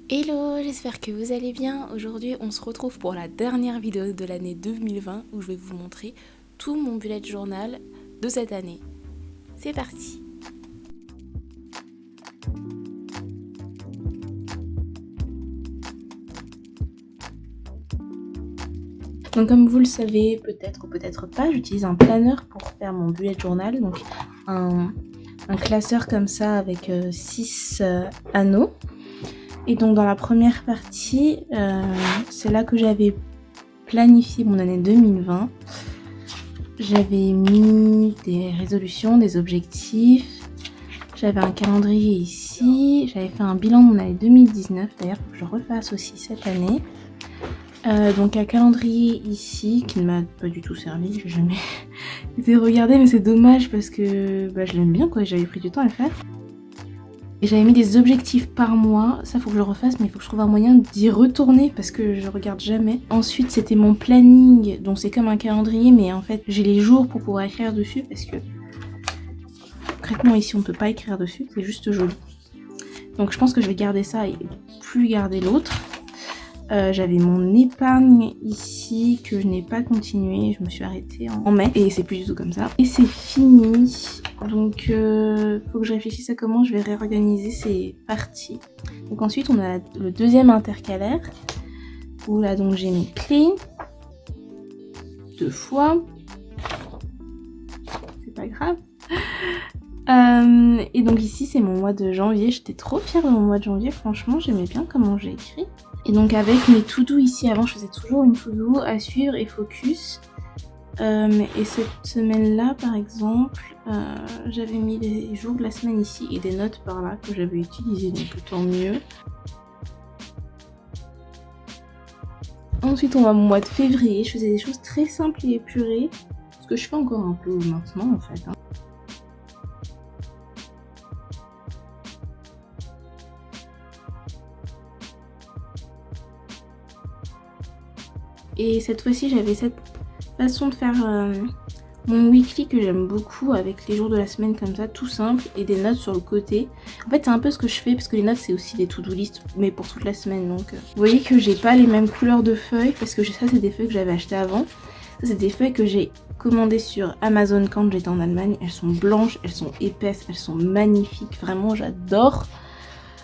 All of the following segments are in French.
Hello, j'espère que vous allez bien. Aujourd'hui, on se retrouve pour la dernière vidéo de l'année 2020 où je vais vous montrer tout mon bullet journal de cette année. C'est parti! Donc comme vous le savez, peut-être ou peut-être pas, j'utilise un planeur pour faire mon bullet journal, donc un classeur comme ça avec 6 anneaux. Et donc dans la première partie, c'est là que j'avais planifié mon année 2020. J'avais mis des résolutions, des objectifs, j'avais un calendrier ici, j'avais fait un bilan de mon année 2019, d'ailleurs faut que je refasse aussi cette année. Donc un calendrier ici qui ne m'a pas du tout servi, j'ai jamais été regarder, mais c'est dommage parce que je l'aime bien quoi, j'avais pris du temps à le faire. Et j'avais mis des objectifs par mois, ça faut que je le refasse, mais il faut que je trouve un moyen d'y retourner parce que je regarde jamais. Ensuite c'était mon planning, donc c'est comme un calendrier, mais en fait j'ai les jours pour pouvoir écrire dessus parce que concrètement ici on ne peut pas écrire dessus, c'est juste joli. Donc je pense que je vais garder ça et plus garder l'autre. J'avais mon épargne ici que je n'ai pas continué, je me suis arrêtée en mai et c'est plus du tout comme ça. Et c'est fini, donc faut que je réfléchisse à comment je vais réorganiser ces parties. Donc ensuite on a le deuxième intercalaire où là donc j'ai mes clés, 2 fois, c'est pas grave. Et donc ici c'est mon mois de janvier, j'étais trop fière de mon mois de janvier, franchement j'aimais bien comment j'ai écrit. Et donc avec mes to-do ici, avant je faisais toujours une to-do à suivre et focus. Et cette semaine-là par exemple, j'avais mis les jours de la semaine ici et des notes par là que j'avais utilisées, donc tant mieux. Ensuite on va au mois de février, je faisais des choses très simples et épurées, ce que je fais encore un peu maintenant en fait. Et cette fois-ci j'avais cette façon de faire mon weekly que j'aime beaucoup avec les jours de la semaine comme ça, tout simple, et des notes sur le côté. En fait c'est un peu ce que je fais parce que les notes c'est aussi des to-do list mais pour toute la semaine, donc vous voyez que j'ai pas les mêmes couleurs de feuilles parce que ça c'est des feuilles que j'avais achetées avant. Ça c'est des feuilles que j'ai commandées sur Amazon quand j'étais en Allemagne. Elles sont blanches, elles sont épaisses, elles sont magnifiques, vraiment j'adore.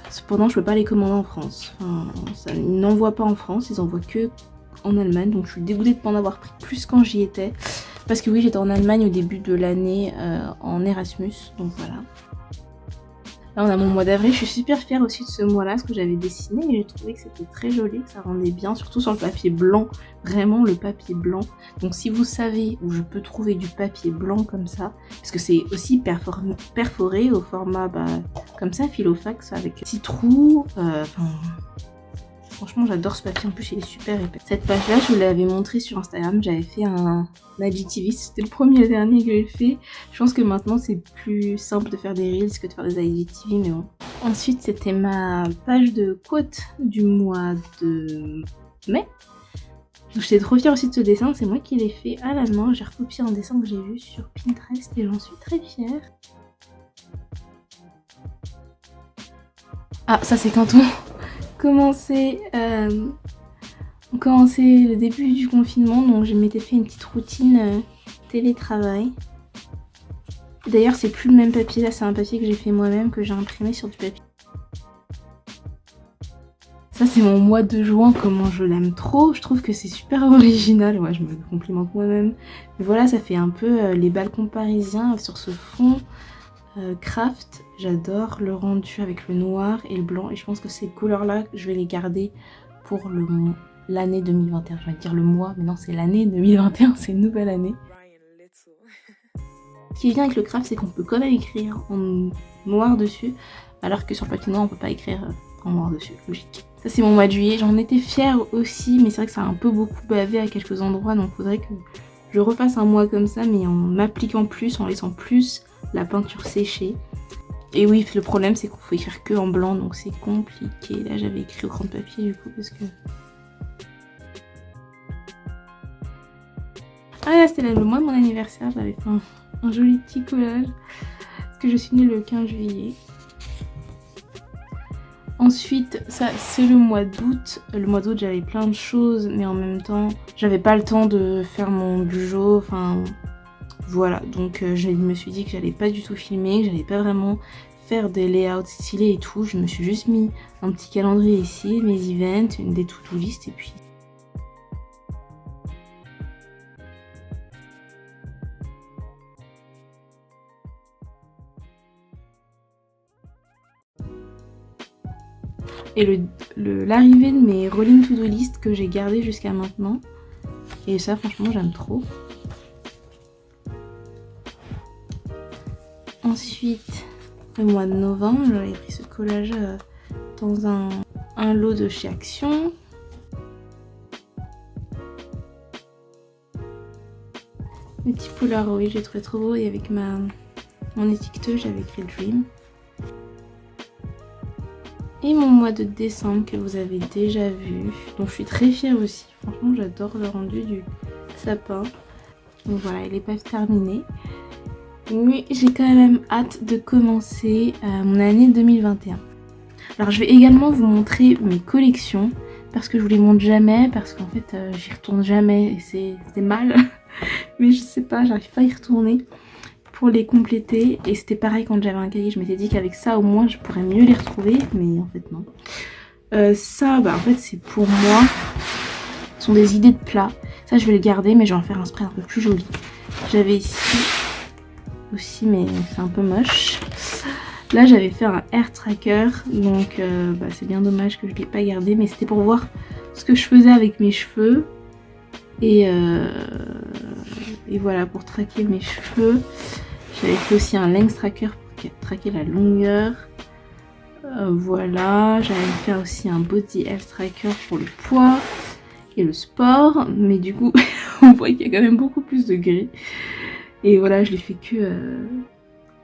Cependant je peux pas les commander en France, enfin, ils n'envoient pas en France, ils envoient que en Allemagne, donc je suis dégoûtée de ne pas en avoir pris plus quand j'y étais, parce que oui j'étais en Allemagne au début de l'année en Erasmus, donc voilà. Là on a mon mois d'avril, je suis super fière aussi de ce mois là, ce que j'avais dessiné et j'ai trouvé que c'était très joli, que ça rendait bien, surtout sur le papier blanc, vraiment le papier blanc. Donc si vous savez où je peux trouver du papier blanc comme ça, parce que c'est aussi perforé au format comme ça, Filofax, avec 6 trous, franchement j'adore ce papier, en plus il est super épais. Cette page là je vous l'avais montré sur Instagram, j'avais fait un IGTV, c'était le premier et le dernier que j'ai fait. Je pense que maintenant c'est plus simple de faire des reels que de faire des IGTV, mais bon. Ensuite c'était ma page de quote du mois de mai. Donc j'étais trop fière aussi de ce dessin, c'est moi qui l'ai fait à la main. J'ai recopié un dessin que j'ai vu sur Pinterest et j'en suis très fière. Ah ça c'est quand on commençait le début du confinement, donc je m'étais fait une petite routine télétravail. D'ailleurs c'est plus le même papier, là c'est un papier que j'ai fait moi-même, que j'ai imprimé sur du papier. Ça c'est mon mois de juin, comment je l'aime trop, je trouve que c'est super original, ouais je me complimente moi-même. Mais voilà, ça fait un peu les balcons parisiens sur ce fond craft. J'adore le rendu avec le noir et le blanc et je pense que ces couleurs là je vais les garder pour l'année 2021. Je vais dire le mois, mais non c'est l'année 2021, c'est une nouvelle année. Ce qui est bien avec le craft c'est qu'on peut quand même écrire en noir dessus, alors que sur le papier noir on peut pas écrire en noir dessus, logique. Ça c'est mon mois de juillet, j'en étais fière aussi, mais c'est vrai que ça a un peu beaucoup bavé à quelques endroits, donc faudrait que je refasse un mois comme ça, mais en m'appliquant plus, en laissant plus la peinture sécher. Et oui, le problème c'est qu'il faut écrire que en blanc, donc c'est compliqué. Là j'avais écrit au crayon de papier du coup parce que... Ah là c'était le mois de mon anniversaire, j'avais fait un joli petit collage. Parce que je suis née le 15 juillet. Ensuite, ça c'est le mois d'août. Le mois d'août j'avais plein de choses, mais en même temps j'avais pas le temps de faire mon bujo, enfin voilà. Donc je me suis dit que j'allais pas du tout filmer, que j'allais pas vraiment faire des layouts stylés et tout. Je me suis juste mis un petit calendrier ici, mes events, une des to-do list et puis... Et l'arrivée de mes rolling to-do list que j'ai gardé jusqu'à maintenant. Et ça franchement j'aime trop. Ensuite, le mois de novembre, j'avais pris ce collage dans un lot de chez Action. Le petit Polaroid, j'ai trouvé trop beau et avec mon étiqueteuse j'avais écrit Dream. Et mon mois de décembre que vous avez déjà vu, dont je suis très fière aussi. Franchement j'adore le rendu du sapin. Donc voilà, il n'est pas terminé. Mais j'ai quand même hâte de commencer mon année 2021. Alors je vais également vous montrer mes collections. Parce que je vous les montre jamais, parce qu'en fait j'y retourne jamais et c'est mal. Mais je sais pas, j'arrive pas à y retourner pour les compléter. Et c'était pareil quand j'avais un cahier, je m'étais dit qu'avec ça au moins je pourrais mieux les retrouver, mais en fait non. Ça bah en fait c'est pour moi, ce sont des idées de plats. Ça je vais le garder mais je vais en faire un spray un peu plus joli. J'avais ici aussi mais c'est un peu moche. Là j'avais fait un hair tracker, donc bah, c'est bien dommage que je ne l'ai pas gardé, mais c'était pour voir ce que je faisais avec mes cheveux. Et voilà, pour traquer mes cheveux. J'avais fait aussi un length tracker pour traquer la longueur. Voilà, j'avais fait aussi un body health tracker pour le poids et le sport. Mais du coup, on voit qu'il y a quand même beaucoup plus de gris. Et voilà, je l'ai fait que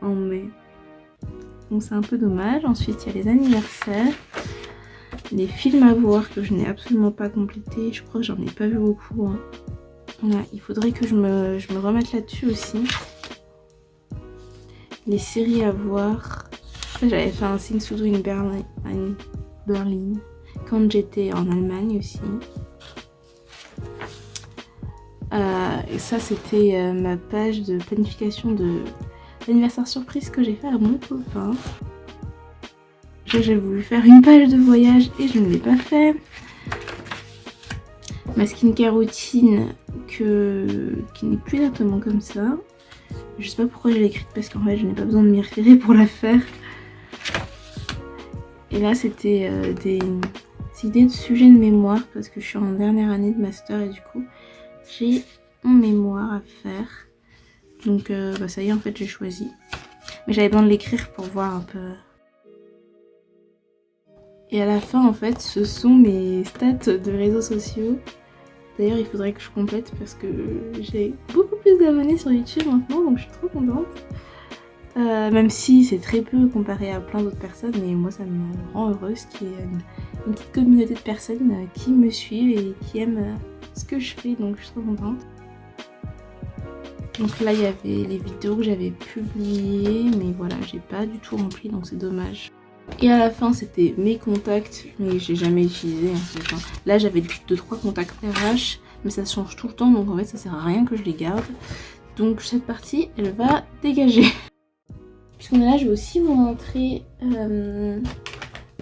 en mai. Donc c'est un peu dommage. Ensuite, il y a les anniversaires. Les films à voir que je n'ai absolument pas complété. Je crois que j'en ai pas vu beaucoup. Hein. Voilà, il faudrait que je me remette là-dessus aussi. Les séries à voir. J'avais fait un Things to Do in Berlin quand j'étais en Allemagne aussi. Et ça c'était ma page de planification de l'anniversaire surprise que j'ai fait à mon copain. J'ai voulu faire une page de voyage et je ne l'ai pas fait. Ma skincare routine qui n'est plus exactement comme ça. Je sais pas pourquoi je l'ai écrite parce qu'en fait je n'ai pas besoin de m'y référer pour la faire. Et là c'était des idées de sujets de mémoire parce que je suis en dernière année de master et du coup j'ai mon mémoire à faire. Donc bah ça y est, en fait j'ai choisi. Mais j'avais besoin de l'écrire pour voir un peu. Et à la fin en fait ce sont mes stats de réseaux sociaux. D'ailleurs il faudrait que je complète parce que j'ai beaucoup plus d'abonnés sur YouTube maintenant, donc je suis trop contente. Même si c'est très peu comparé à plein d'autres personnes, mais moi ça me rend heureuse qu'il y ait une petite communauté de personnes qui me suivent et qui aiment ce que je fais, donc je suis trop contente. Donc là il y avait les vidéos que j'avais publiées, mais voilà j'ai pas du tout rempli, donc c'est dommage. Et à la fin c'était mes contacts, mais j'ai jamais utilisé en fait. Là j'avais 2-3 contacts RH, mais ça change tout le temps, donc en fait ça sert à rien que je les garde. Donc cette partie elle va dégager. Puisqu'on est là, je vais aussi vous montrer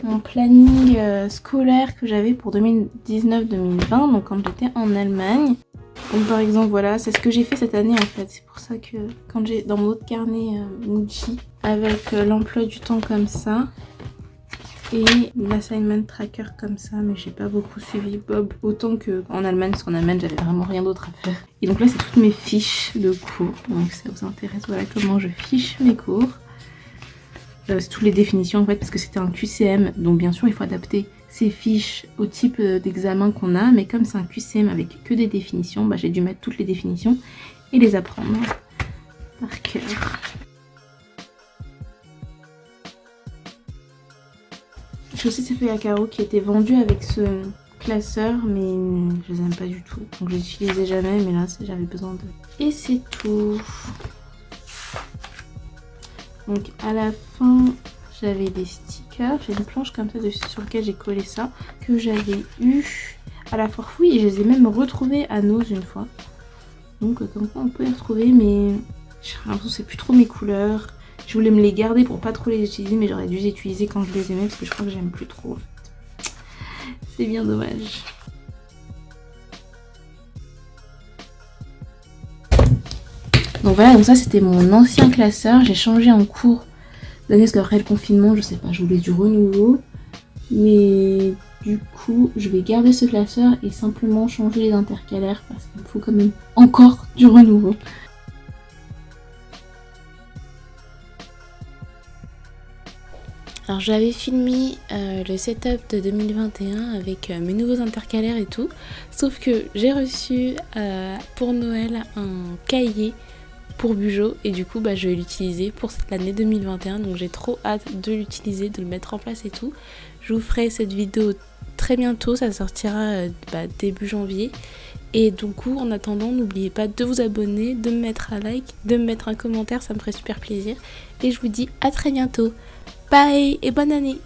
mon planning scolaire que j'avais pour 2019-2020, donc quand j'étais en Allemagne. Donc par exemple voilà, c'est ce que j'ai fait cette année en fait. C'est pour ça que quand j'ai dans mon autre carnet Muji, avec l'emploi du temps comme ça, et l'assignment tracker comme ça, mais j'ai pas beaucoup suivi Bob autant qu'en Allemagne, parce qu'en Allemagne j'avais vraiment rien d'autre à faire. Et donc là c'est toutes mes fiches de cours, donc si ça vous intéresse, voilà comment je fiche mes cours. C'est toutes les définitions en fait, parce que c'était un QCM, donc bien sûr il faut adapter ces fiches au type d'examen qu'on a, mais comme c'est un QCM avec que des définitions, bah, j'ai dû mettre toutes les définitions et les apprendre par cœur. J'ai aussi ces feuilles à carreaux qui étaient vendues avec ce classeur, mais je les aime pas du tout, donc je les utilisais jamais, mais là j'avais besoin de... Et c'est tout. Donc à la fin j'avais des stickers, j'ai une planche comme ça dessus sur laquelle j'ai collé ça, que j'avais eu à la foire fouille et je les ai même retrouvés à Nose une fois. Donc comme quoi on peut les retrouver, mais j'ai l'impression que c'est plus trop mes couleurs. Je voulais me les garder pour pas trop les utiliser, mais j'aurais dû les utiliser quand je les aimais parce que je crois que j'aime plus trop. C'est bien dommage. Donc voilà, donc ça c'était mon ancien classeur. J'ai changé en cours d'année parce qu'après le confinement, je sais pas, je voulais du renouveau. Mais du coup, je vais garder ce classeur et simplement changer les intercalaires parce qu'il me faut quand même encore du renouveau. Alors j'avais filmé le setup de 2021 avec mes nouveaux intercalaires et tout. Sauf que j'ai reçu pour Noël un cahier pour Bujo et du coup je vais l'utiliser pour l'année 2021. Donc j'ai trop hâte de l'utiliser, de le mettre en place et tout. Je vous ferai cette vidéo très bientôt, ça sortira début janvier. Et du coup en attendant, n'oubliez pas de vous abonner, de me mettre un like, de me mettre un commentaire, ça me ferait super plaisir. Et je vous dis à très bientôt. Bye et bonne année!